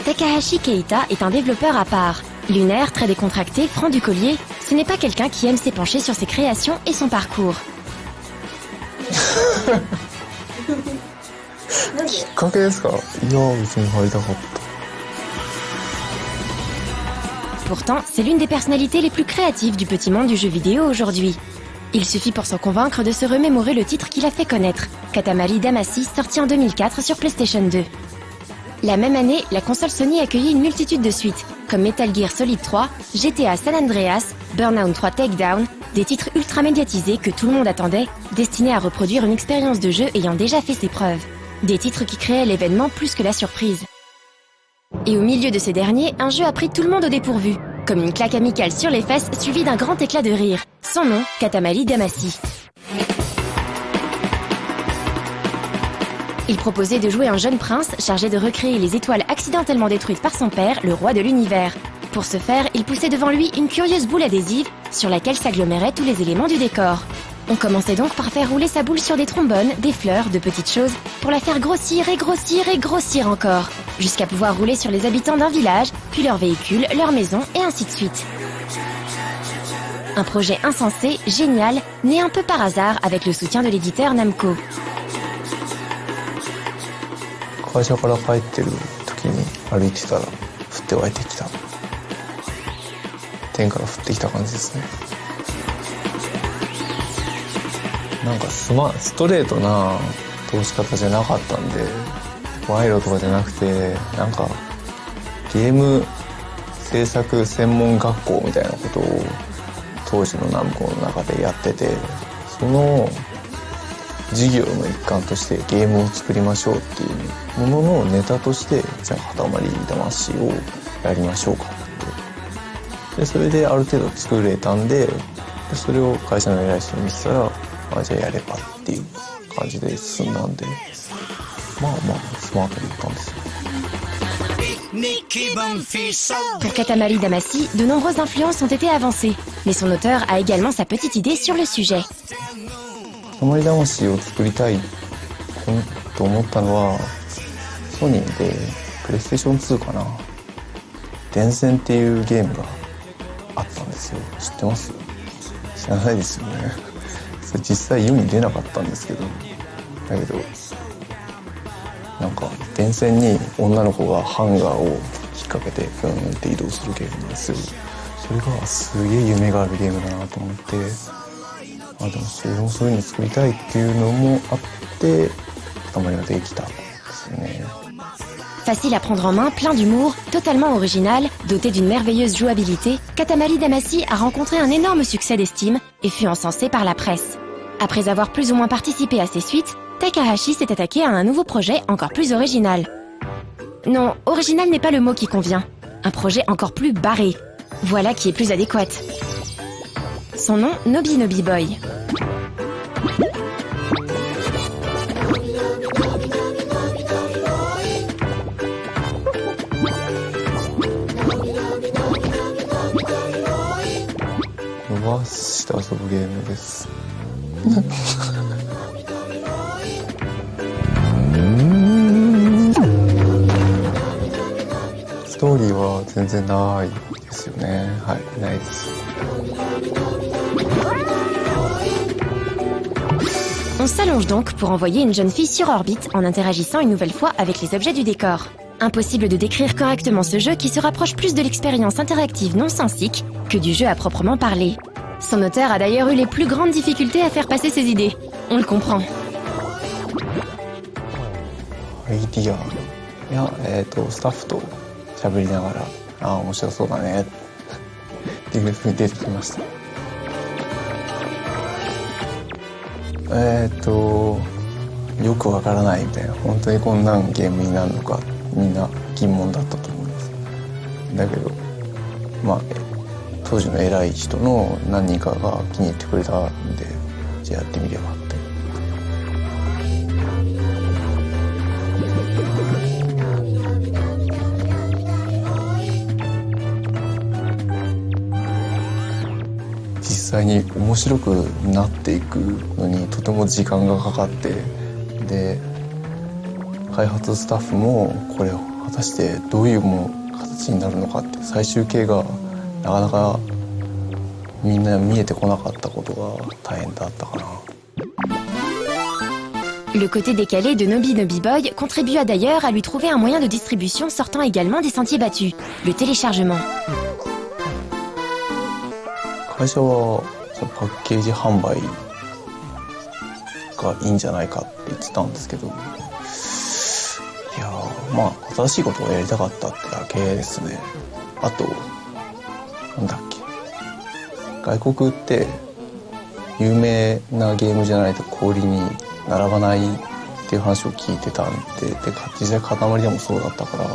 Takahashi Keita est un développeur à part. Lunaire, très décontracté, franc du collier, ce n'est pas quelqu'un qui aime s'épancher sur ses créations et son parcours. Pourtant, c'est l'une des personnalités les plus créatives du petit monde du jeu vidéo aujourd'hui. Il suffit pour s'en convaincre de se remémorer le titre qu'il a fait connaître, Katamari Damacy, sorti en 2004 sur PlayStation 2. La même année, la console Sony accueillit une multitude de suites, comme Metal Gear Solid 3, GTA San Andreas, Burnout 3 Takedown, des titres ultra médiatisés que tout le monde attendait, destinés à reproduire une expérience de jeu ayant déjà fait ses preuves. Des titres qui créaient l'événement plus que la surprise. Et au milieu de ces derniers, un jeu a pris tout le monde au dépourvu, comme une claque amicale sur les fesses suivie d'un grand éclat de rire. Son nom, Katamari Damacy. Il proposait de jouer un jeune prince chargé de recréer les étoiles accidentellement détruites par son père, le roi de l'univers. Pour ce faire, il poussait devant lui une curieuse boule adhésive sur laquelle s'aggloméraient tous les éléments du décor. On commençait donc par faire rouler sa boule sur des trombones, des fleurs, de petites choses, pour la faire grossir et grossir et grossir encore, jusqu'à pouvoir rouler sur les habitants d'un village, puis leurs véhicules, leurs maisons, et ainsi de suite. Un projet insensé, génial, né un peu par hasard avec le soutien de l'éditeur Namco. 会社から帰ってる時に歩いてたら降って湧いてきた天から降ってきた感じですね。なんかストレートな通し方じゃなかったんで、賄賂とかじゃなくて、なんかゲーム制作専門学校みたいなことを当時のナムコの中でやってて、その授業の一環としてゲームを作りましょうっていうもののネタとして、じゃあ塊魂をやりましょうかって。でそれである程度作れたんで、それを会社の偉い人に見せたら、じゃあやればっていう感じで進んだんで、まあまあスマートにいったんですよ。Pour Katamari Damacy, de nombreuses influences ont été avancées, mais son auteur a également sa petite idée sur le sujet. 塊魂を作りたいと思ったのは、ソニーでプレイステーション2かな、電線っていうゲームがあったんですよ。知ってます？知らないですよね。それ実際世に出なかったんですけど、だけどなんか電線に女の子がハンガーを引っ掛けてフーンって移動するゲームなんですよ。それがすげえ夢があるゲームだなと思って、でもそれもそういうの作りたいっていうのもあって、塊ができたんですよね。Facile à prendre en main, plein d'humour, totalement original, doté d'une merveilleuse jouabilité, Katamari Damacy a rencontré un énorme succès d'estime et fut encensé par la presse. Après avoir plus ou moins participé à ses suites, Takahashi s'est attaqué à un nouveau projet encore plus original. Non, original n'est pas le mot qui convient. Un projet encore plus barré. Voilà qui est plus adéquat. Son nom, Nobi Nobi Boy. On s'allonge donc pour envoyer une jeune fille sur orbite en interagissant une nouvelle fois avec les objets du décor. Impossible de décrire correctement ce jeu qui se rapproche plus de l'expérience interactive non sensique que du jeu à proprement parler. Son auteur a d'ailleurs eu les plus grandes difficultés à faire passer ses idées. On le comprend. アイディアや、スタッフと喋りながら、面白そうだねっていうふうに出てきました。よくわからないみたいな、本当にこんなんゲームになるのか、みんな疑問だったと思います。だけど当時の偉い人の何人かが気に入ってくれたんで、じゃあやってみればって。実際に面白くなっていくのにとても時間がかかって、で開発スタッフもこれ果たしてどういう形になるのかって最終形がなかなかみんな見えてこなかったことが大変だったかな。Le côté décalé de Nobi Nobi Boy contribua d'ailleurs à lui trouver un moyen de distribution sortant également des sentiers battus, le téléchargement. 会社はそのパッケージ販売がいいんじゃないかって言ってたんですけど、いやまあ新しいことをやりたかったってだけですね。あとなんだっけ、外国って有名なゲームじゃないと小売りに並ばないっていう話を聞いてたんで、実際塊でもそうだったから、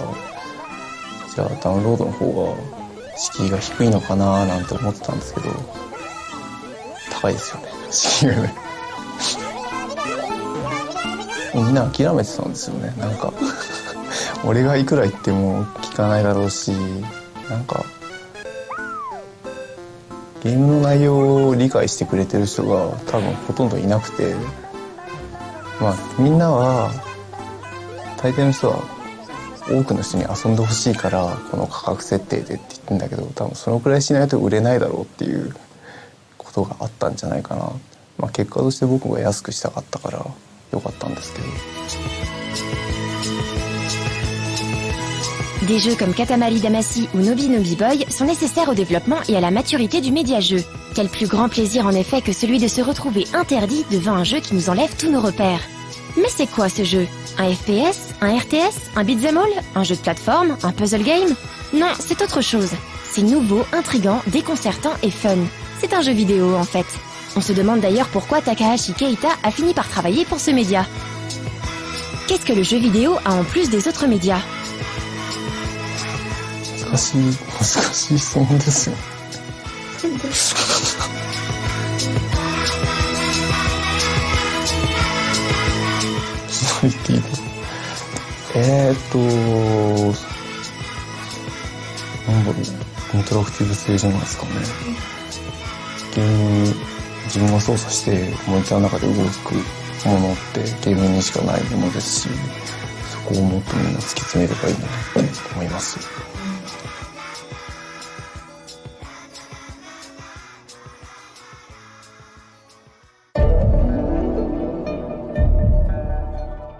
じゃあダウンロードの方が敷居が低いのかななんて思ってたんですけど、高いですよね、敷居がね。みんな諦めてたんですよね。なんか俺がいくら言っても聞かないだろうし、なんかゲームの内容を理解してくれてる人が多分ほとんどいなくて、まあみんなは大抵の人は多くの人に遊んでほしいからこの価格設定でって言ってんだけど、多分そのくらいしないと売れないだろうっていうことがあったんじゃないかな。まあ結果として僕が安くしたかったからよかったんですけど。Des jeux comme Katamari Damacy ou Nobi Nobi Boy sont nécessaires au développement et à la maturité du média-jeu. Quel plus grand plaisir en effet que celui de se retrouver interdit devant un jeu qui nous enlève tous nos repères. Mais c'est quoi ce jeu? Un FPS? Un RTS? Un beat'em all? Un jeu de plateforme? Un puzzle game? Non, c'est autre chose. C'est nouveau, intriguant, déconcertant et fun. C'est un jeu vidéo en fait. On se demande d'ailleurs pourquoi Takahashi Keita a fini par travailler pour ce média. Qu'est-ce que le jeu vidéo a en plus des autres médias? 難しい質問ですよ。なんだろう、インタラクティブ性じゃないですかね。ゲーム自分が操作してモニターの中で動くものってゲームにしかないものですし、そこをもっとみんな突き詰めればいいなって思います。